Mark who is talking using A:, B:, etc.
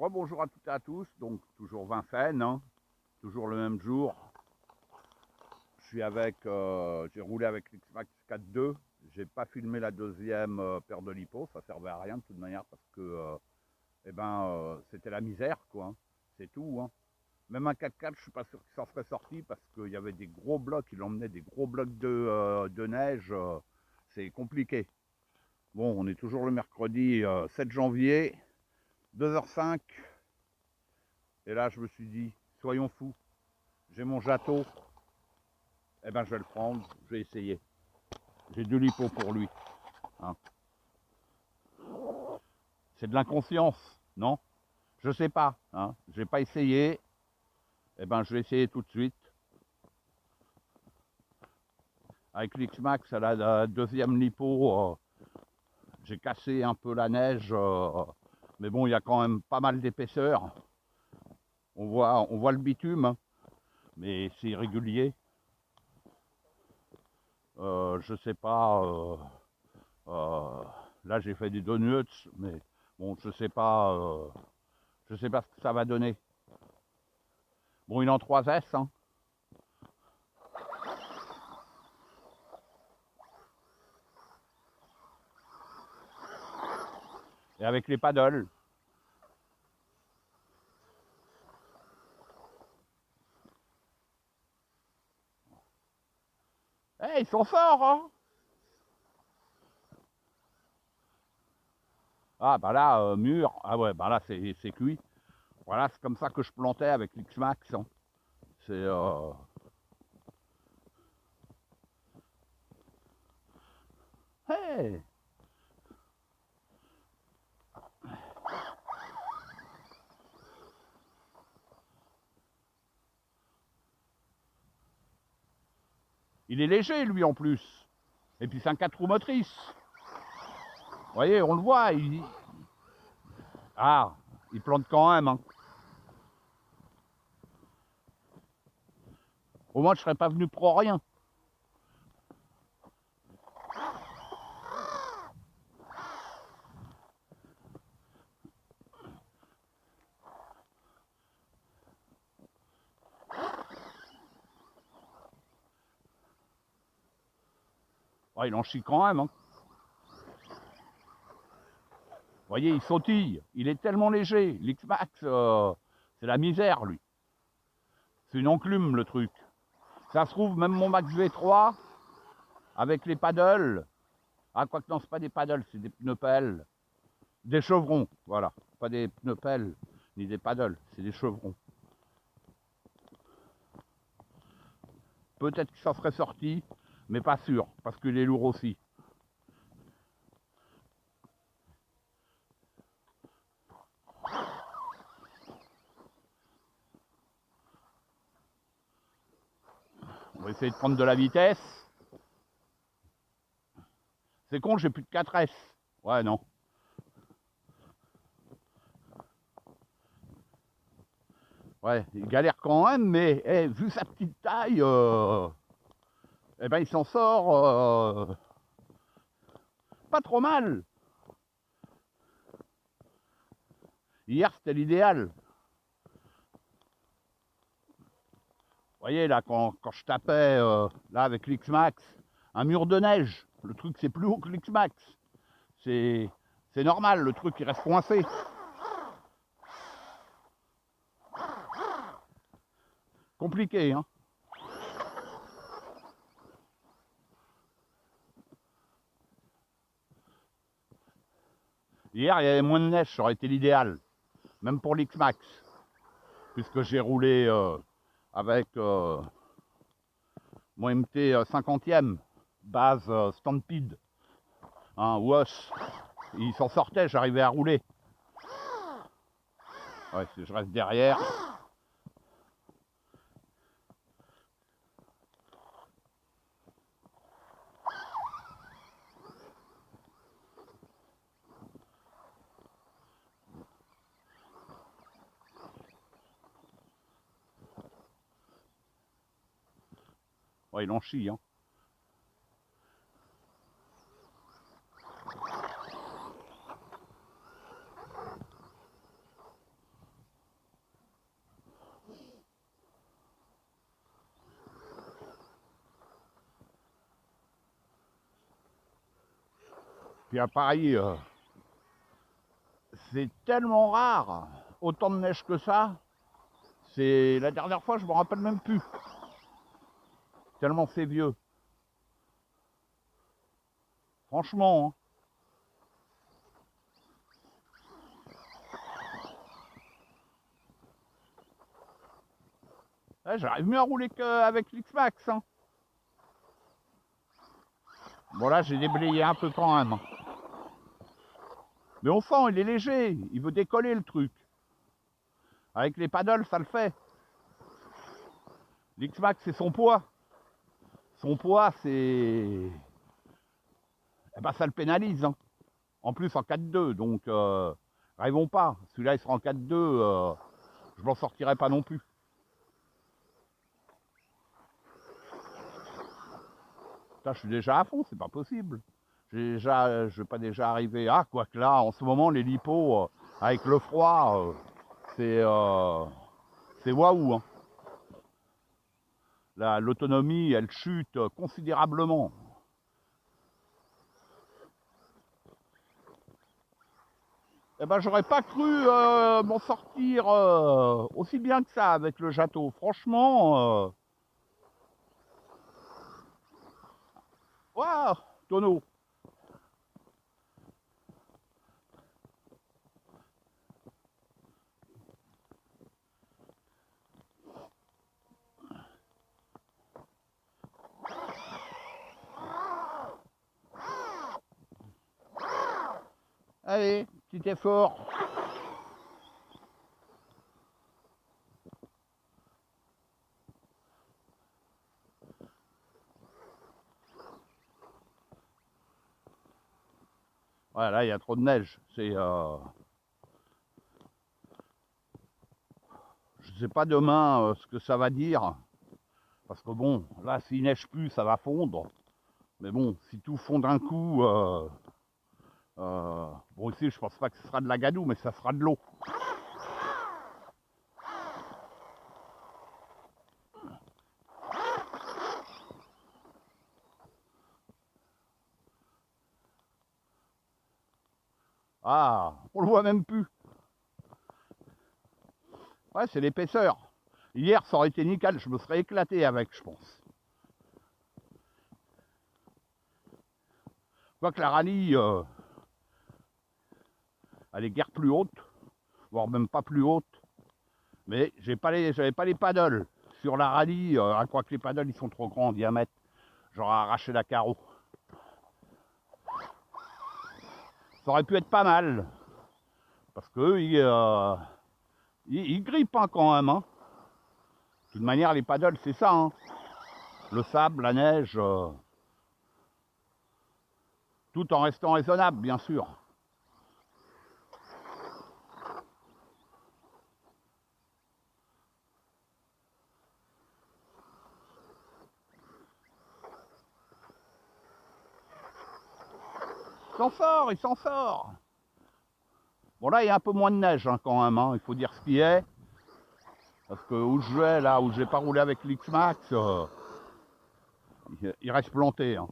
A: Rebonjour à toutes et à tous, donc toujours Vincennes, hein, toujours le même jour. J'ai roulé avec l'X-Max 4.2. J'ai pas filmé la deuxième paire de lipo, ça servait à rien de toute manière parce que c'était la misère quoi, hein. C'est tout. Hein. Même un 4x4, je suis pas sûr qu'il s'en serait sorti parce qu'il y avait des gros blocs, il emmenait des gros blocs de neige, c'est compliqué. Bon, on est toujours le mercredi 7 janvier, 2h05. Et là, je me suis dit, soyons fous, j'ai mon Jato, eh ben je vais le prendre, je vais essayer. J'ai de l'hypo pour lui. Hein. C'est de l'inconscience, non? Je sais pas, hein. J'ai pas essayé, eh ben je vais essayer tout de suite. Avec l'X-Max à la deuxième lipo, j'ai cassé un peu la neige, mais bon, il y a quand même pas mal d'épaisseur. On voit le bitume, hein, mais c'est irrégulier. Je sais pas. Là, j'ai fait des donuts, mais bon, je sais pas ce que ça va donner. Bon, il est en 3S, hein. Et avec les paddles. Eh, ils sont forts, hein. Ah, bah là, mûr. Ah ouais, bah là, c'est cuit. Voilà, c'est comme ça que je plantais avec l'X-Max. Hein. C'est... Hey! Il est léger, lui, en plus. Et puis, c'est un 4 roues motrices. Vous voyez, on le voit. Ah, il plante quand même. Hein. Au moins, je serais pas venu pour rien. Ah, il en chie quand même. Hein. Vous voyez, il sautille. Il est tellement léger. L'X-Max, c'est la misère, lui. C'est une enclume, le truc. Ça se trouve, même mon Max V3, avec les paddles. Ah, quoique non, c'est pas des paddles, c'est des pneus pelles. Des chevrons, voilà. Pas des pneus pelles, ni des paddles, c'est des chevrons. Peut-être que ça serait sorti, mais pas sûr, parce qu'il est lourd aussi. On va essayer de prendre de la vitesse. C'est con, j'ai plus de 4S. Ouais, non. Ouais, il galère quand même, mais vu sa petite taille, eh ben il s'en sort pas trop mal. Hier, c'était l'idéal. Vous voyez, là, quand je tapais là avec l'X-Max, un mur de neige, le truc, c'est plus haut que l'X-Max. C'est normal, le truc, il reste coincé. Compliqué, hein. Hier, il y avait moins de neige, ça aurait été l'idéal. Même pour l'X-Max. Puisque j'ai roulé avec mon MT 50e, base Stampede, hein, WOS. Il s'en sortait, j'arrivais à rouler. Ouais, si je reste derrière. Ouais, il en chie, hein. Puis à Paris, c'est tellement rare, autant de neige que ça. C'est la dernière fois, je me rappelle même plus. Tellement c'est vieux. Franchement. Ouais, j'arrive mieux à rouler qu'avec l'X-Max. Hein. Bon là, j'ai déblayé un peu quand même. Mais on sent, il est léger. Il veut décoller le truc. Avec les paddles, ça le fait. L'X-Max, c'est son poids. Son poids, c'est... Eh ben, ça le pénalise. Hein. En plus, en 4-2. Donc, rêvons pas. Celui-là, il sera en 4-2. Je m'en sortirai pas non plus. Putain, je suis déjà à fond, c'est pas possible. Je vais pas déjà arriver. Ah, quoique là, en ce moment, les lipos, avec le froid, c'est waouh. Hein. L'autonomie, elle chute considérablement. Eh ben, j'aurais pas cru m'en sortir aussi bien que ça avec le Jato. Franchement, waouh, tonneau. Allez, petit effort. Voilà, là, il y a trop de neige. C'est... Je sais pas demain ce que ça va dire. Parce que bon, là, s'il neige plus, ça va fondre. Mais bon, si tout fond d'un coup... bon, ici, je pense pas que ce sera de la gadoue, mais ça sera de l'eau. Ah, on le voit même plus. Ouais, c'est l'épaisseur. Hier, ça aurait été nickel, je me serais éclaté avec, je pense. Quoique la rallye, elle est guère plus haute, voire même pas plus haute. Mais j'avais pas les paddles. Sur la rallye, à quoi que les paddles, ils sont trop grands en diamètre. J'aurais arraché la carreau. Ça aurait pu être pas mal. Parce qu'eux, ils grippent hein, quand même. Hein. De toute manière, les paddles, c'est ça. Hein. Le sable, la neige, tout en restant raisonnable, bien sûr. Il s'en sort, il s'en sort. Bon là, il y a un peu moins de neige hein, quand même. Hein. Il faut dire ce qui est. Parce que où je vais, là où je n'ai pas roulé avec l'X-Max, il reste planté. Hein.